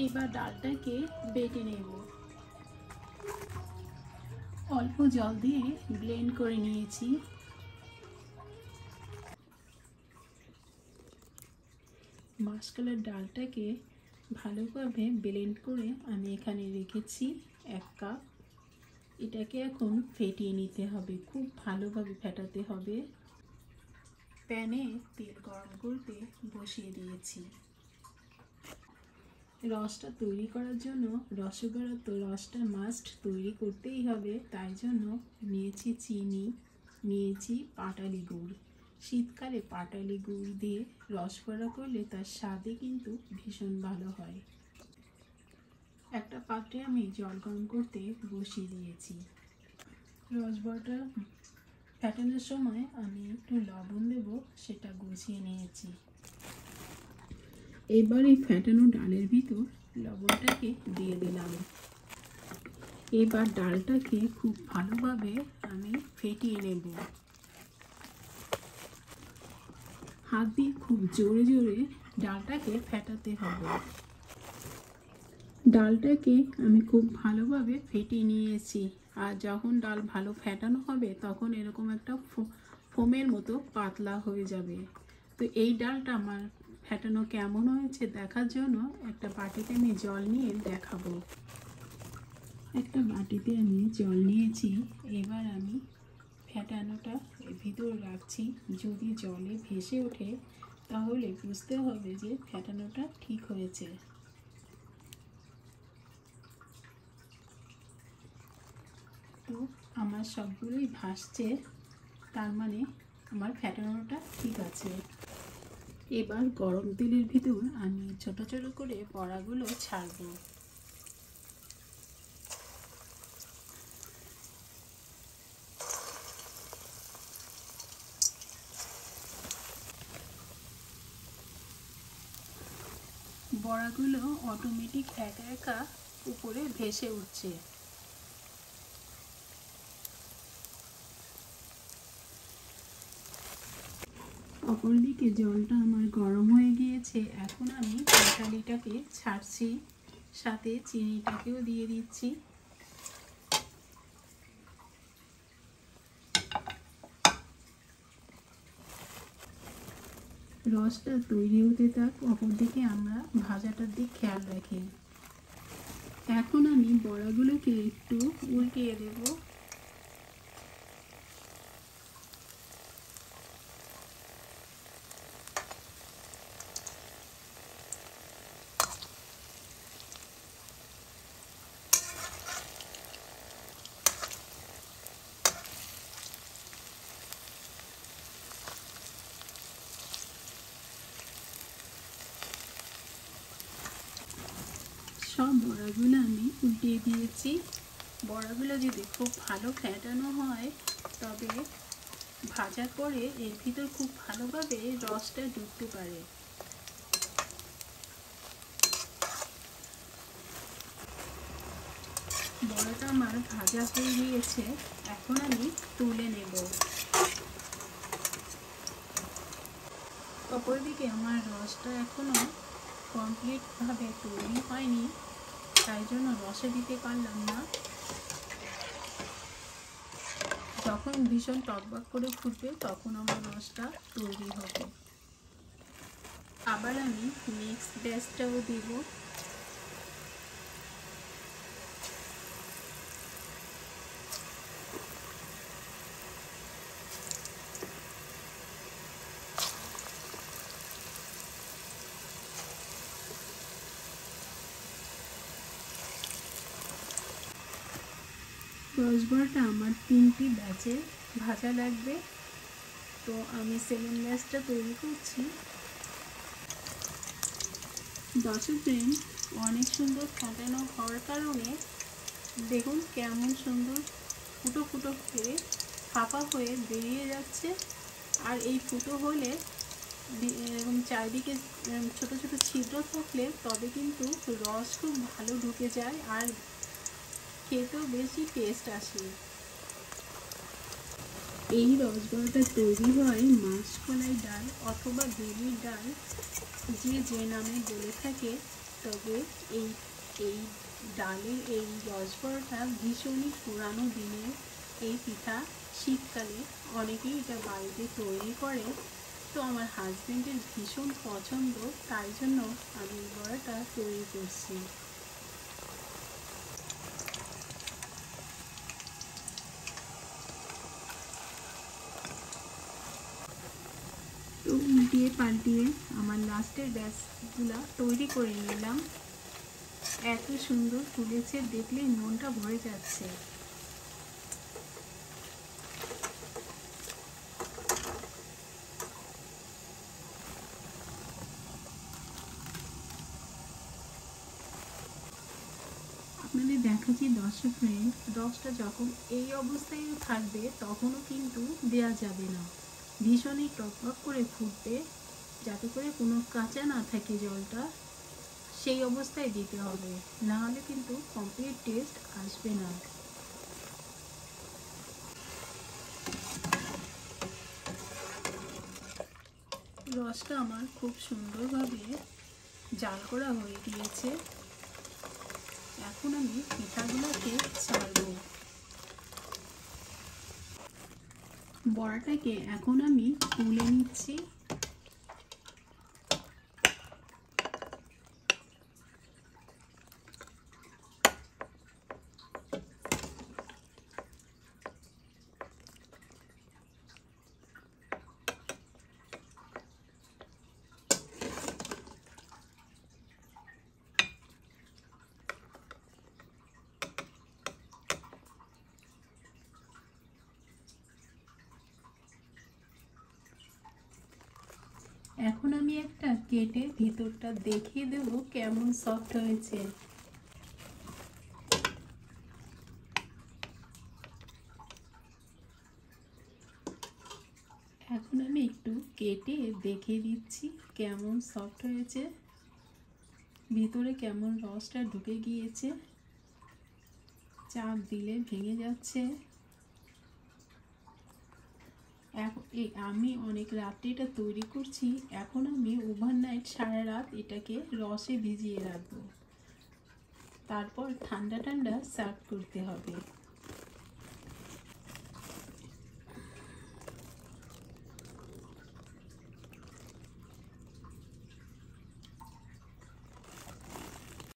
এবার ডালটাকে বেটে নেব। অল্প জল দিয়ে ব্লেন্ড করে নিয়েছি। মাসকলাইয়ের ডালটাকে ভালোভাবে ব্লেন্ড করে আমি এখানে রেখেছি 1 কাপ। এটাকে এখন ফেটিয়ে নিতে হবে, খুব ভালোভাবে ফেটাতে হবে। প্যানে তেল গরম করতে বসিয়ে দিয়েছি। রসটা তৈরি করার জন্য রসগোল্লার তো রসটা মাস্ট তৈরি করতেই হবে, তাই জন্য নিয়েছি চিনি, নিয়েছি পাটালি গুড়। শীতকালে পাটালি গুড় দিয়ে রসগোল্লা করলে তার স্বাদে কিন্তু ভীষণ ভালো হয়। একটা পাত্রে আমি জল গরম করতে বসিয়ে দিয়েছি। রসগোল্লাটা ফেটানোর সময় আমি একটু লবণ দেব, সেটা গুছিয়ে নিয়েছি। এবার এই ফেটানো ডালের ভিতর লবণটাকে দিয়ে দিলাম। এবার ডালটাকে খুব ভালোভাবে আমি ফেটিয়ে নেব। হাত দিয়ে খুব জোরে জোরে ডালটাকে ফেটাতে হবে। ডালটাকে আমি খুব ভালোভাবে ফেটিয়ে নিয়েছি। আর যখন ডাল ভালো ফেটানো হবে তখন এরকম একটা ফোমের মতো পাতলা হয়ে যাবে। তো এই ডালটা আমার ফেটানো কেমন হয়েছে দেখার জন্য একটা বাটিতে আমি জল নিয়ে দেখাবো। একটা বাটিতে আমি জল নিয়েছি। এবার আমি ফেটানোটা ভিতরে রাখছি। যদি জলে ভেসে ওঠে তাহলে বুঝতে হবে যে ফেটানোটা ঠিক হয়েছে। তো আমার সবগুলোই ভাসছে, তার মানে আমার ফেটানোটা ঠিক আছে। এবার গরম তেলের ভিতর আমি ছোট ছোট করে বড়াগুলো ছাড়বো। বড়াগুলো অটোমেটিক একা একা উপরে ভেসে উঠছে। অপরদিকে জলটা আমার গরম হয়ে গিয়েছে। এখন আমি পাটালিটাকে ছাড়ছি, সাথে চিনিটাকেও দিয়ে দিচ্ছি। রসটা তৈরি হতে থাক, অপরদিকে আমরা ভাজাটার দিক খেয়াল রাখি। এখন আমি বড়াগুলোকে একটু উল্টিয়ে দেব। সব বড়াগুলো আমি উল্টিয়ে দিয়েছি। বড়াগুলো যদি খুব ভালো ফেটানো হয় তবে ভাজার পরে এর ভিতর খুব ভালোভাবে রসটা ঢুকতে পারে। বড়াটা আমার ভাজা হয়ে গিয়েছে, এখন আমি তুলে নেব। অপরদিকে আমার রসটা এখনো কমপ্লিটভাবে তৈরি হয়নি, তাই জন্য রসে দিতে পারলাম না। যখন ভীষণ টকবক করে ফুটবে তখন আমার রসটা তৈরি হবে। আবার আমি নেক্সট ব্যাচটাও দেব। রসগোল্লাটা আমার 3টি ব্যাচে ভাজা লাগবে, তো আমি সেকেন্ড ব্যাচটা তৈরি করছি। দর্শক ফ্রেন্ড, অনেক সুন্দর ফেটানো হওয়ার কারণে দেখুন কেমন সুন্দর ফুটো ফুটো হয়ে ফাঁপা হয়ে বেরিয়ে যাচ্ছে। আর এই ফুটো হলে এরকম চারিদিকে ছোট ছোট ছিদ্র থাকলে তবে কিন্তু রস খুব ভালো ঢুকে যায় আর খেতেও বেশি টেস্ট আসে। এই রসগোল্লাটা তৈরি হয় মাসকলাই ডাল অথবা বেলির ডাল, যে নামে বলে থাকে তবে এই এই ডালের এই রসবড়াটা ভীষণই পুরানো দিনের এই পিঠা। শীতকালে অনেকেই এটা বাড়িতে তৈরি করে। তো আমার হাজব্যান্ডের ভীষণ পছন্দ, তাই জন্য আমি এই বড়াটা তৈরি করছি। তো উল্টিয়ে পাল্টিয়ে আমার লাস্টের ব্যাচগুলা তৈরি করে নিলাম। এত সুন্দর ফুলেছে, দেখলেই মনটা ভরে যাচ্ছে। আপনাদের দেখাচ্ছি দর্শক ফ্রেন্ড, রসটা যখন এই অবস্থায় থাকবে তখনও কিন্তু দেয়া যাবে না। ভীষণই টকটক করে ফুটবে, যাতে করে কোনো কাঁচা না থাকে জলটা, সেই অবস্থায় দিতে হবে, না হলে কিন্তু কমপ্লিট টেস্ট আসবে না। রসটা আমার খুব সুন্দরভাবে জাল করা হয়ে গিয়েছে। এখন আমি পিঠাগুলোকে ছাড়বো। বড়াটাকে এখন আমি তুলে নিচ্ছি। এখন আমি একটা কেটে ভিতরটা দেখিয়ে দেব কেমন সফট হয়েছে। এখন আমি একটু কেটে দেখিয়ে দিচ্ছি কেমন সফট হয়েছে, ভিতরে কেমন রসটা ঢুকে গিয়েছে, চাপ দিলে ভেঙে যাচ্ছে। আমি অনেক রাত্রে এটা তৈরি করছি। এখন আমি ওভারনাইট সারা রাত এটাকে রসে ভিজিয়ে রাখবো, তারপর ঠান্ডা ঠান্ডা সার্ভ করতে হবে।